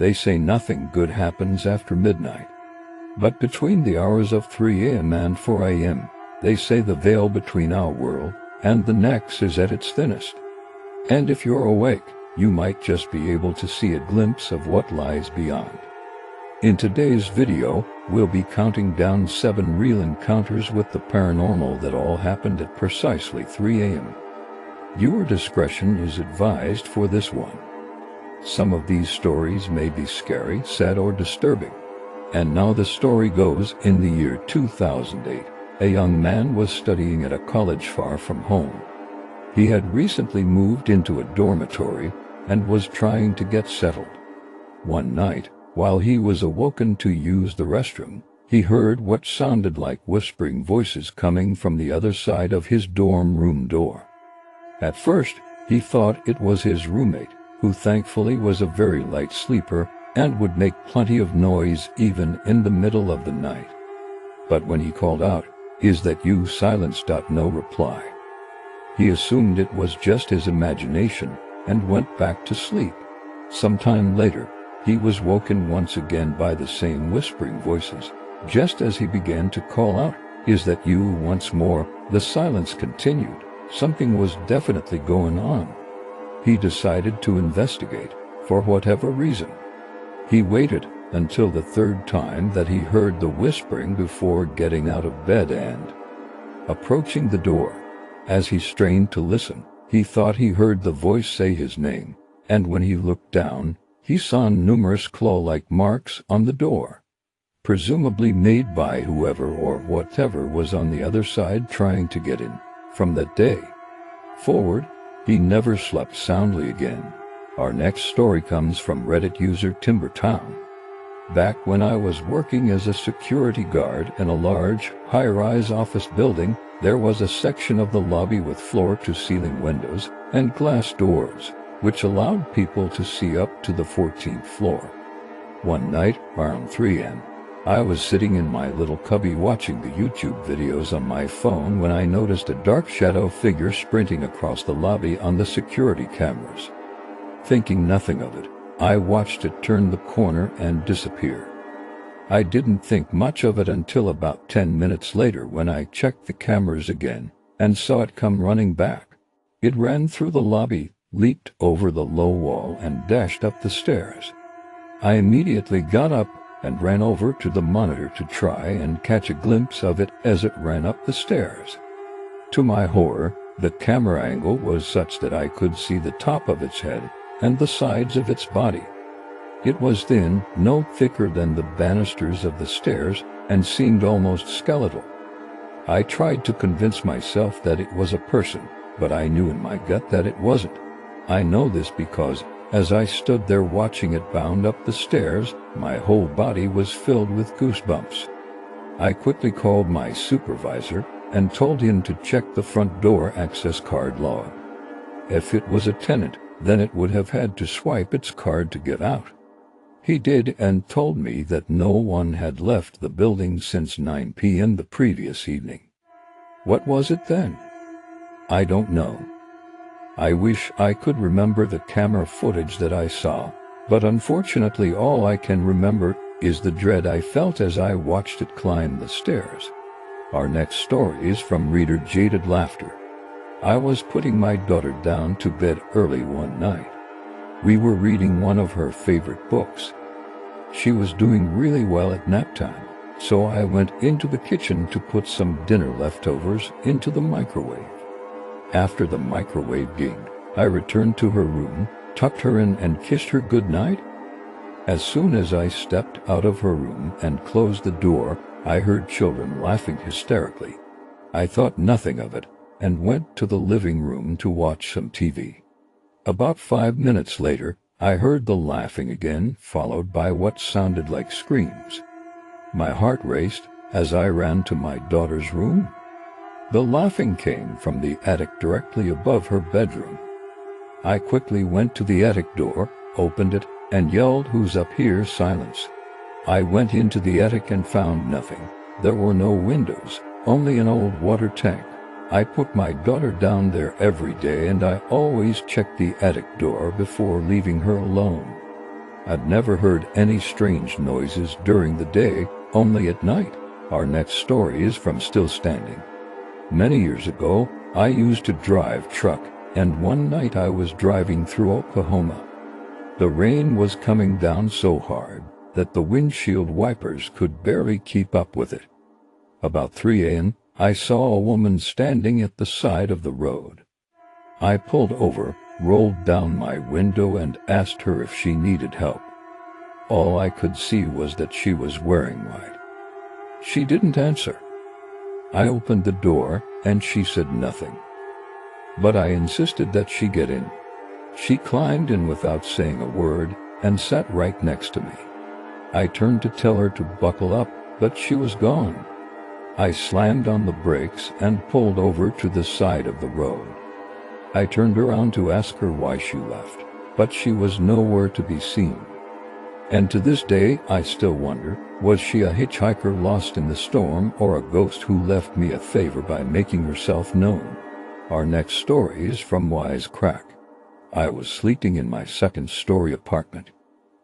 They say nothing good happens after midnight. But between the hours of 3 a.m. and 4 a.m., they say the veil between our world and the next is at its thinnest. And if you're awake, you might just be able to see a glimpse of what lies beyond. In today's video, we'll be counting down 7 real encounters with the paranormal that all happened at precisely 3 a.m. Viewer discretion is advised for this one. Some of these stories may be scary, sad, or disturbing. And now the story goes. In the year 2008, a young man was studying at a college far from home. He had recently moved into a dormitory and was trying to get settled. One night, while he was awoken to use the restroom, he heard what sounded like whispering voices coming from the other side of his dorm room door. At first, he thought it was his roommate, who thankfully was a very light sleeper and would make plenty of noise even in the middle of the night. But when he called out, "Is that you?" silence. No reply. He assumed it was just his imagination and went back to sleep. Sometime later, he was woken once again by the same whispering voices. Just as he began to call out, "Is that you?" once more, the silence continued. Something was definitely going on. He decided to investigate, for whatever reason. He waited until the third time that he heard the whispering before getting out of bed and approaching the door. As he strained to listen, he thought he heard the voice say his name, and when he looked down, he saw numerous claw-like marks on the door, presumably made by whoever or whatever was on the other side trying to get in. From that day forward, he never slept soundly again. Our next story comes from Reddit user Timbertown. Back when I was working as a security guard in a large, high-rise office building, there was a section of the lobby with floor-to-ceiling windows and glass doors, which allowed people to see up to the 14th floor. One night, around 3 a.m., I was sitting in my little cubby watching the YouTube videos on my phone when I noticed a dark shadow figure sprinting across the lobby on the security cameras. Thinking nothing of it, I watched it turn the corner and disappear. I didn't think much of it until about 10 minutes later when I checked the cameras again and saw it come running back. It ran through the lobby, leaped over the low wall, and dashed up the stairs. I immediately got up and ran over to the monitor to try and catch a glimpse of it as it ran up the stairs. To my horror, the camera angle was such that I could see the top of its head and the sides of its body. It was thin, no thicker than the banisters of the stairs, and seemed almost skeletal. I tried to convince myself that it was a person, but I knew in my gut that it wasn't. I know this because, as I stood there watching it bound up the stairs, my whole body was filled with goosebumps. I quickly called my supervisor and told him to check the front door access card log. If it was a tenant, then it would have had to swipe its card to get out. He did and told me that no one had left the building since 9 p.m. the previous evening. What was it then? I don't know. I wish I could remember the camera footage that I saw, but unfortunately all I can remember is the dread I felt as I watched it climb the stairs. Our next story is from reader Jaded Laughter. I was putting my daughter down to bed early one night. We were reading one of her favorite books. She was doing really well at nap time, so I went into the kitchen to put some dinner leftovers into the microwave. After the microwave dinged, I returned to her room, tucked her in, and kissed her goodnight. As soon as I stepped out of her room and closed the door, I heard children laughing hysterically. I thought nothing of it and went to the living room to watch some TV. About 5 minutes later, I heard the laughing again, followed by what sounded like screams. My heart raced as I ran to my daughter's room. The laughing came from the attic directly above her bedroom. I quickly went to the attic door, opened it, and yelled, "Who's up here?" Silence. I went into the attic and found nothing. There were no windows, only an old water tank. I put my daughter down there every day, and I always checked the attic door before leaving her alone. I'd never heard any strange noises during the day, only at night. Our next story is from Still Standing. Many years ago, I used to drive truck, and one night I was driving through Oklahoma. The rain was coming down so hard that the windshield wipers could barely keep up with it. About 3 a.m., I saw a woman standing at the side of the road. I pulled over, rolled down my window, and asked her if she needed help. All I could see was that she was wearing white. She didn't answer. I opened the door, and she said nothing. But I insisted that she get in. She climbed in without saying a word and sat right next to me. I turned to tell her to buckle up, but she was gone. I slammed on the brakes and pulled over to the side of the road. I turned around to ask her why she left, but she was nowhere to be seen. And to this day, I still wonder, was she a hitchhiker lost in the storm or a ghost who left me a favor by making herself known? Our next story is from Wise Crack. I was sleeping in my second-story apartment.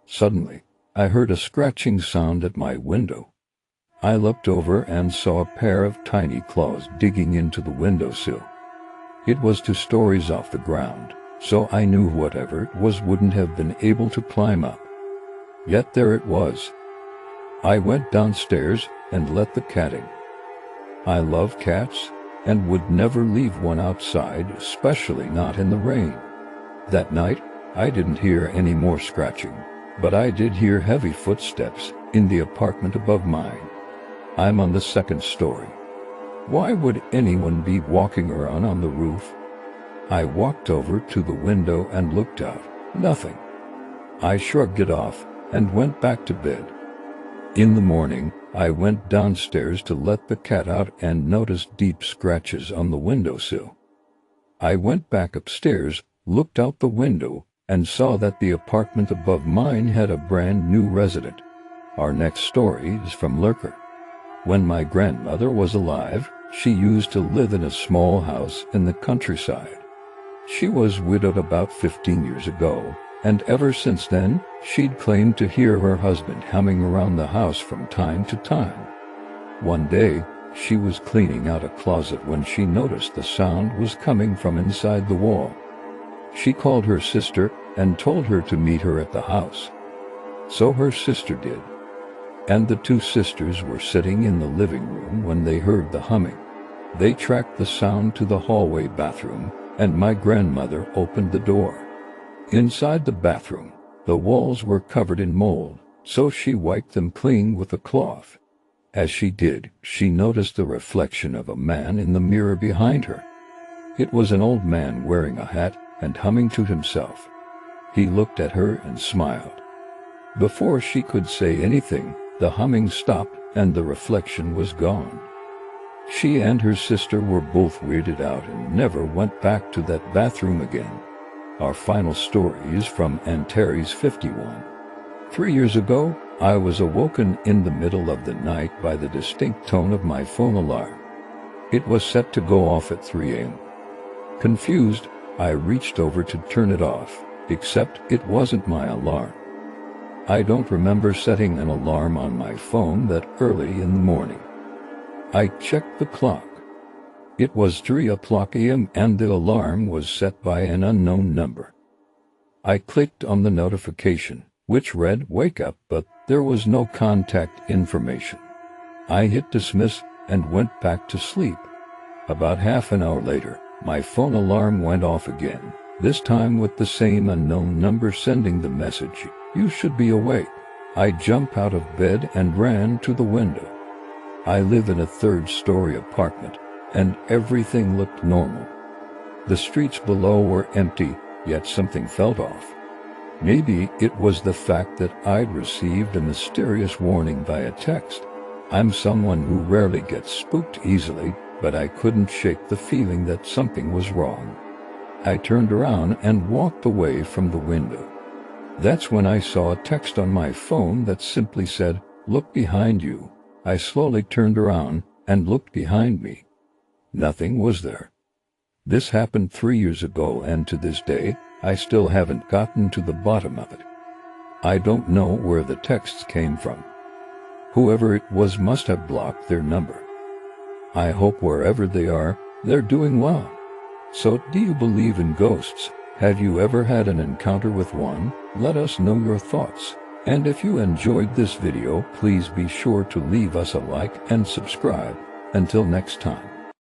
Suddenly, I heard a scratching sound at my window. I looked over and saw a pair of tiny claws digging into the windowsill. It was 2 stories off the ground, so I knew whatever it was wouldn't have been able to climb up. Yet there it was. I went downstairs and let the cat in. I love cats and would never leave one outside, especially not in the rain. That night, I didn't hear any more scratching, but I did hear heavy footsteps in the apartment above mine. I'm on the 2nd story. Why would anyone be walking around on the roof? I walked over to the window and looked out. Nothing. I shrugged it off and went back to bed. In the morning, I went downstairs to let the cat out and noticed deep scratches on the windowsill. I went back upstairs, looked out the window, and saw that the apartment above mine had a brand new resident. Our next story is from Lurker. When my grandmother was alive, she used to live in a small house in the countryside. She was widowed about 15 years ago, and ever since then, she'd claimed to hear her husband humming around the house from time to time. One day, she was cleaning out a closet when she noticed the sound was coming from inside the wall. She called her sister and told her to meet her at the house. So her sister did. And the 2 sisters were sitting in the living room when they heard the humming. They tracked the sound to the hallway bathroom, and my grandmother opened the door. Inside the bathroom, the walls were covered in mold, so she wiped them clean with a cloth. As she did, she noticed the reflection of a man in the mirror behind her. It was an old man wearing a hat and humming to himself. He looked at her and smiled. Before she could say anything, the humming stopped and the reflection was gone. She and her sister were both weirded out and never went back to that bathroom again. Our final story is from Antares 51. 3 years ago, I was awoken in the middle of the night by the distinct tone of my phone alarm. It was set to go off at 3 a.m. Confused, I reached over to turn it off, except it wasn't my alarm. I don't remember setting an alarm on my phone that early in the morning. I checked the clock. It was 3 o'clock a.m. and the alarm was set by an unknown number. I clicked on the notification, which read "Wake up," but there was no contact information. I hit dismiss and went back to sleep. About half an hour later, my phone alarm went off again, this time with the same unknown number sending the message, "You should be awake." I jumped out of bed and ran to the window. I live in a 3rd-story apartment, and everything looked normal. The streets below were empty, yet something felt off. Maybe it was the fact that I'd received a mysterious warning via text. I'm someone who rarely gets spooked easily, but I couldn't shake the feeling that something was wrong. I turned around and walked away from the window. That's when I saw a text on my phone that simply said, "Look behind you." I slowly turned around and looked behind me. Nothing was there. This happened 3 years ago, and to this day, I still haven't gotten to the bottom of it. I don't know where the texts came from. Whoever it was must have blocked their number. I hope wherever they are, they're doing well. So, do you believe in ghosts? Have you ever had an encounter with one? Let us know your thoughts. And if you enjoyed this video, please be sure to leave us a like and subscribe. Until next time.